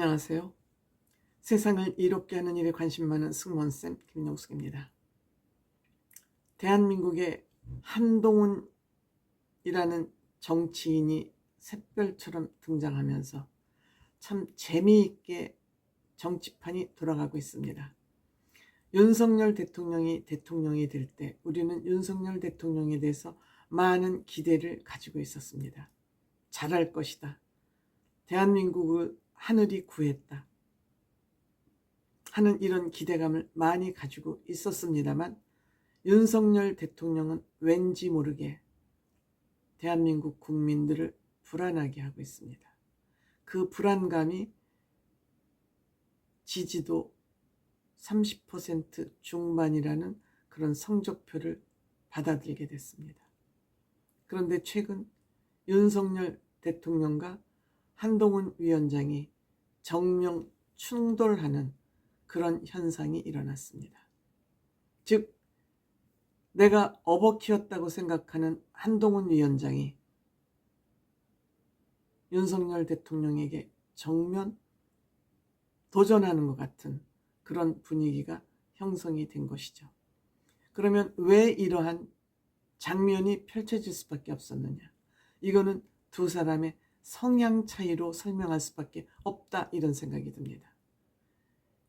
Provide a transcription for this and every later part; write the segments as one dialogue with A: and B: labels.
A: 안녕하세요. 세상을 이롭게 하는 일에 관심 많은 승무원쌤 김용숙입니다. 대한민국에 한동훈이라는 정치인이 샛별처럼 등장하면서 참 재미있게 정치판이 돌아가고 있습니다. 윤석열 대통령이 될 때 우리는 윤석열 대통령에 대해서 많은 기대를 가지고 있었습니다. 잘할 것이다. 대한민국을 하늘이 구했다 하는 이런 기대감을 많이 가지고 있었습니다만 윤석열 대통령은 왠지 모르게 대한민국 국민들을 불안하게 하고 있습니다. 그 불안감이 지지도 30% 중반이라는 그런 성적표를 받아들이게 됐습니다. 그런데 최근 윤석열 대통령과 한동훈 위원장이 정면 충돌하는 그런 현상이 일어났습니다. 즉 내가 업어키웠다고 생각하는 한동훈 위원장이 윤석열 대통령에게 정면 도전하는 것 같은 그런 분위기가 형성이 된 것이죠. 그러면 왜 이러한 장면이 펼쳐질 수밖에 없었느냐? 이거는 두 사람의 성향 차이로 설명할 수밖에 없다, 이런 생각이 듭니다.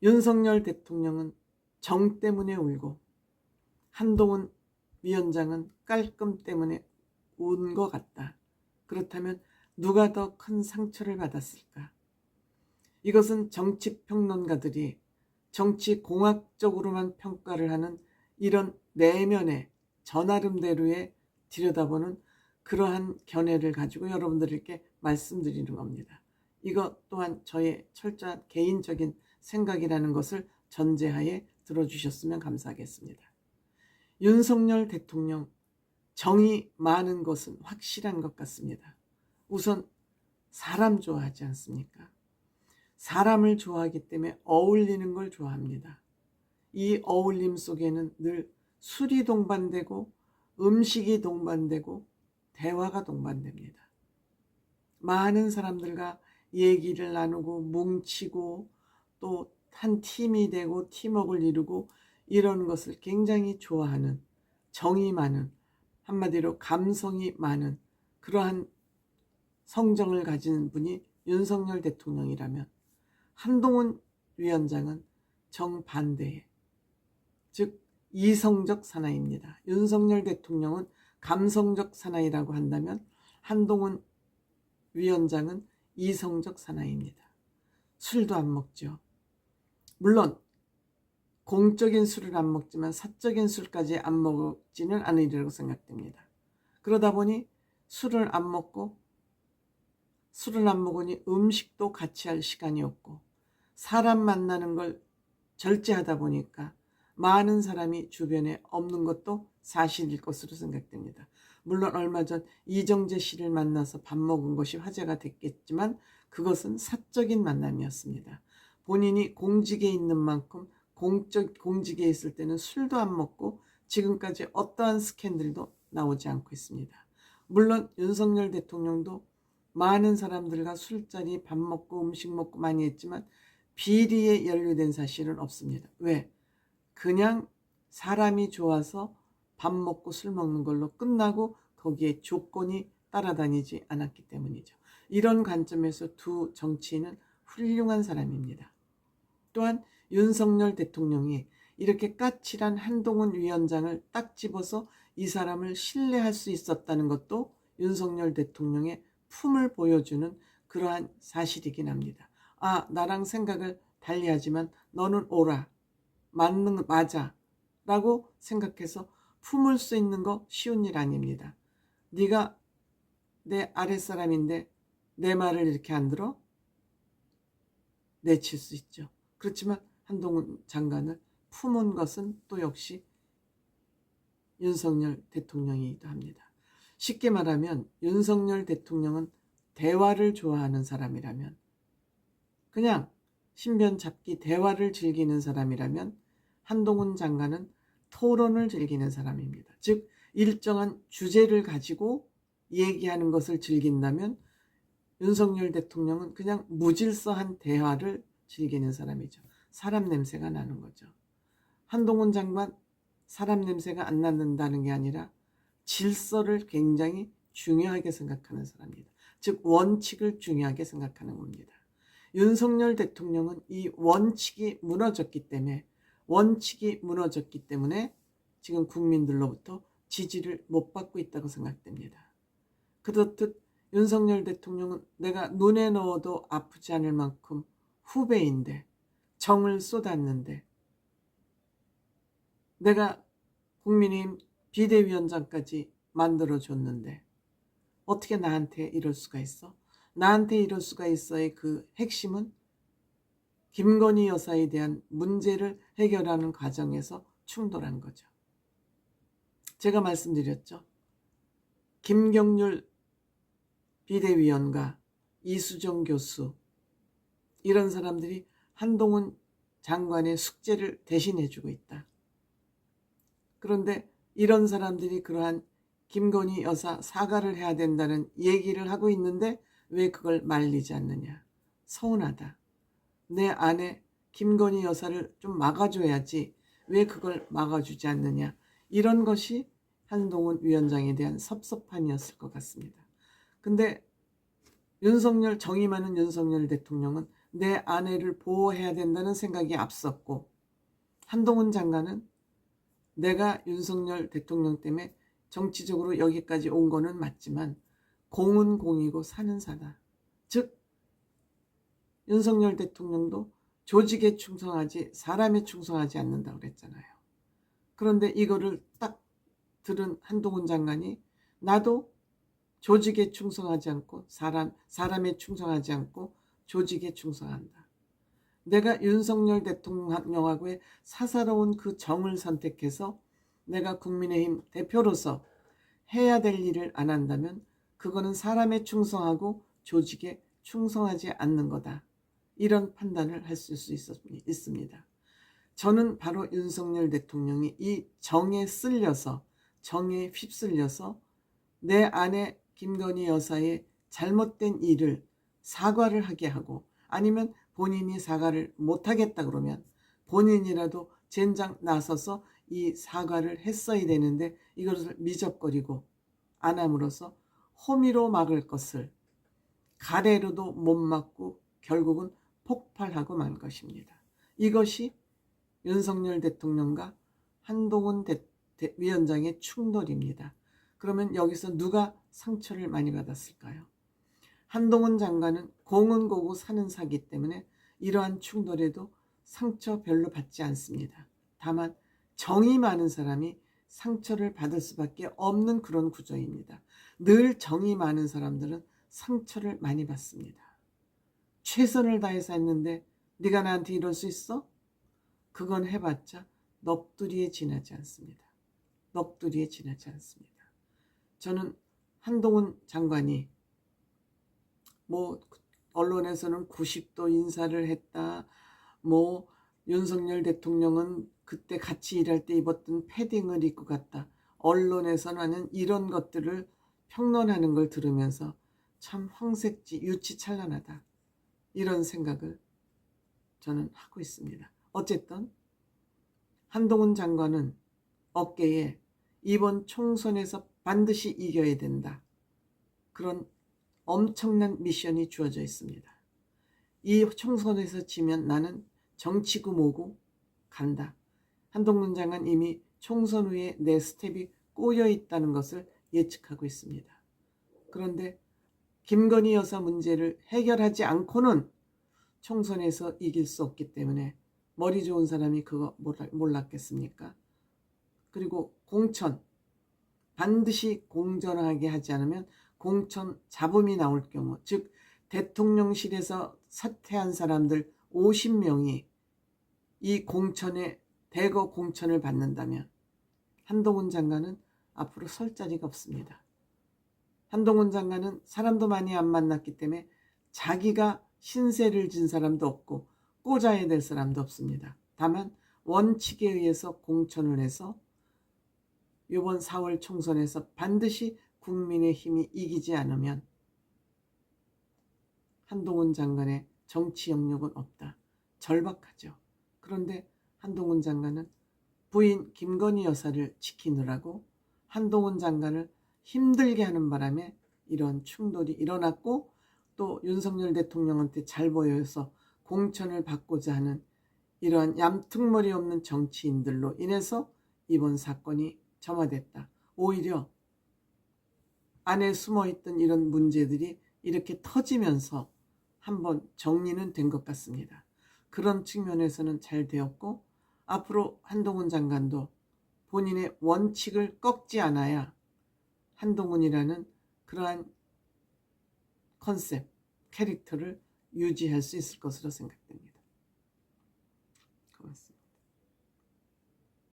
A: 윤석열 대통령은 정 때문에 울고 한동훈 위원장은 깔끔 때문에 운 것 같다. 그렇다면 누가 더 큰 상처를 받았을까? 이것은 정치평론가들이 정치공학적으로만 평가를 하는 이런 내면의 저 나름대로의 들여다보는 그러한 견해를 가지고 여러분들께 말씀드리는 겁니다. 이것 또한 저의 철저한 개인적인 생각이라는 것을 전제하에 들어주셨으면 감사하겠습니다. 윤석열 대통령 정이 많은 것은 확실한 것 같습니다. 우선 사람 좋아하지 않습니까? 사람을 좋아하기 때문에 어울리는 걸 좋아합니다. 이 어울림 속에는 늘 술이 동반되고 음식이 동반되고 대화가 동반됩니다. 많은 사람들과 얘기를 나누고 뭉치고 또 한 팀이 되고 팀워크를 이루고 이런 것을 굉장히 좋아하는, 정이 많은, 한마디로 감성이 많은 그러한 성정을 가진 분이 윤석열 대통령이라면 한동훈 위원장은 정반대의, 즉 이성적 사나이입니다. 윤석열 대통령은 감성적 사나이라고 한다면 한동훈 위원장은 이성적 사나이입니다. 술도 안 먹죠. 물론 공적인 술을 안 먹지만 사적인 술까지 안 먹지는 않으리라고 생각됩니다. 그러다 보니 술을 안 먹으니 음식도 같이 할 시간이 없고 사람 만나는 걸 절제하다 보니까 많은 사람이 주변에 없는 것도 사실일 것으로 생각됩니다. 물론 얼마 전 이정재 씨를 만나서 밥 먹은 것이 화제가 됐겠지만 그것은 사적인 만남이었습니다. 본인이 공직에 있는 만큼 공직에 있을 때는 술도 안 먹고 지금까지 어떠한 스캔들도 나오지 않고 있습니다. 물론 윤석열 대통령도 많은 사람들과 술자리 밥 먹고 음식 먹고 많이 했지만 비리에 연루된 사실은 없습니다. 왜? 그냥 사람이 좋아서 밥 먹고 술 먹는 걸로 끝나고 거기에 조건이 따라다니지 않았기 때문이죠. 이런 관점에서 두 정치인은 훌륭한 사람입니다. 또한 윤석열 대통령이 이렇게 까칠한 한동훈 위원장을 딱 집어서 이 사람을 신뢰할 수 있었다는 것도 윤석열 대통령의 품을 보여주는 그러한 사실이긴 합니다. 아, 나랑 생각을 달리하지만 너는 옳아, 맞아 라고 생각해서 품을 수 있는 거 쉬운 일 아닙니다. 네가 내 아랫사람인데 내 말을 이렇게 안 들어? 내칠 수 있죠. 그렇지만 한동훈 장관을 품은 것은 또 역시 윤석열 대통령이기도 합니다. 쉽게 말하면 윤석열 대통령은 대화를 좋아하는 사람이라면, 그냥 신변 잡기 대화를 즐기는 사람이라면 한동훈 장관은 토론을 즐기는 사람입니다. 즉 일정한 주제를 가지고 얘기하는 것을 즐긴다면 윤석열 대통령은 그냥 무질서한 대화를 즐기는 사람이죠. 사람 냄새가 나는 거죠. 한동훈 장관 사람 냄새가 안 난다는 게 아니라 질서를 굉장히 중요하게 생각하는 사람입니다. 즉 원칙을 중요하게 생각하는 겁니다. 윤석열 대통령은 이 원칙이 무너졌기 때문에 지금 국민들로부터 지지를 못 받고 있다고 생각됩니다. 그렇듯 윤석열 대통령은 내가 눈에 넣어도 아프지 않을 만큼 후배인데, 정을 쏟았는데, 내가 국민의힘 비대위원장까지 만들어줬는데 어떻게 나한테 이럴 수가 있어? 나한테 이럴 수가 있어의 그 핵심은 김건희 여사에 대한 문제를 해결하는 과정에서 충돌한 거죠. 제가 말씀드렸죠. 김경률 비대위원과 이수정 교수, 이런 사람들이 한동훈 장관의 숙제를 대신해주고 있다. 그런데 이런 사람들이 그러한 김건희 여사 사과를 해야 된다는 얘기를 하고 있는데 왜 그걸 말리지 않느냐. 서운하다. 내 아내 김건희 여사를 좀 막아줘야지 왜 그걸 막아주지 않느냐. 이런 것이 한동훈 위원장에 대한 섭섭함이었을 것 같습니다. 근데 정의 많은 윤석열 대통령은 내 아내를 보호해야 된다는 생각이 앞섰고, 한동훈 장관은 내가 윤석열 대통령 때문에 정치적으로 여기까지 온 거는 맞지만 공은 공이고 사는 사다. 즉 윤석열 대통령도 조직에 충성하지 사람에 충성하지 않는다고 그랬잖아요. 그런데 이거를 딱 들은 한동훈 장관이 나도 조직에 충성하지 않고 사람에 충성하지 않고 조직에 충성한다. 내가 윤석열 대통령하고의 사사로운 그 정을 선택해서 내가 국민의힘 대표로서 해야 될 일을 안 한다면 그거는 사람에 충성하고 조직에 충성하지 않는 거다. 이런 판단을 할 수 있습니다. 저는 바로 윤석열 대통령이 이 정에 휩쓸려서 내 아내 김건희 여사의 잘못된 일을 사과를 하게 하고, 아니면 본인이 사과를 못하겠다 그러면 본인이라도 젠장 나서서 이 사과를 했어야 되는데 이것을 미적거리고 안 함으로써 호미로 막을 것을 가래로도 못 막고 결국은 폭발하고 만 것입니다. 이것이 윤석열 대통령과 한동훈 위원장의 충돌입니다. 그러면 여기서 누가 상처를 많이 받았을까요? 한동훈 장관은 공은 고고 사는 사기 때문에 이러한 충돌에도 상처 별로 받지 않습니다. 다만 정이 많은 사람이 상처를 받을 수밖에 없는 그런 구조입니다. 늘 정이 많은 사람들은 상처를 많이 받습니다. 최선을 다해서 했는데 네가 나한테 이럴 수 있어? 그건 해봤자 넋두리에 지나지 않습니다. 저는 한동훈 장관이 언론에서는 90도 인사를 했다. 윤석열 대통령은 그때 같이 일할 때 입었던 패딩을 입고 갔다. 언론에서는 이런 것들을 평론하는 걸 들으면서 참 황색지 유치찬란하다. 이런 생각을 저는 하고 있습니다. 어쨌든 한동훈 장관은 어깨에 이번 총선에서 반드시 이겨야 된다. 그런 엄청난 미션이 주어져 있습니다. 이 총선에서 지면 나는 정치고 뭐고 간다. 한동훈 장관 이미 총선 후에 내 스텝이 꼬여 있다는 것을 예측하고 있습니다. 그런데 김건희 여사 문제를 해결하지 않고는 총선에서 이길 수 없기 때문에 머리 좋은 사람이 그거 몰랐겠습니까? 그리고 공천 반드시 공정하게 하지 않으면 공천 잡음이 나올 경우, 즉 대통령실에서 사퇴한 사람들 50명이 이 공천에 대거 공천을 받는다면 한동훈 장관은 앞으로 설 자리가 없습니다. 한동훈 장관은 사람도 많이 안 만났기 때문에 자기가 신세를 진 사람도 없고 꽂아야 될 사람도 없습니다. 다만 원칙에 의해서 공천을 해서 이번 4월 총선에서 반드시 국민의힘이 이기지 않으면 한동훈 장관의 정치 영역은 없다. 절박하죠. 그런데 한동훈 장관은 부인 김건희 여사를 지키느라고 한동훈 장관을 힘들게 하는 바람에 이런 충돌이 일어났고, 또 윤석열 대통령한테 잘 보여서 공천을 받고자 하는 이러한 얌퉁머리 없는 정치인들로 인해서 이번 사건이 점화됐다. 오히려 안에 숨어있던 이런 문제들이 이렇게 터지면서 한번 정리는 된 것 같습니다. 그런 측면에서는 잘 되었고, 앞으로 한동훈 장관도 본인의 원칙을 꺾지 않아야 한동훈이라는 그러한 컨셉, 캐릭터를 유지할 수 있을 것으로 생각합니다.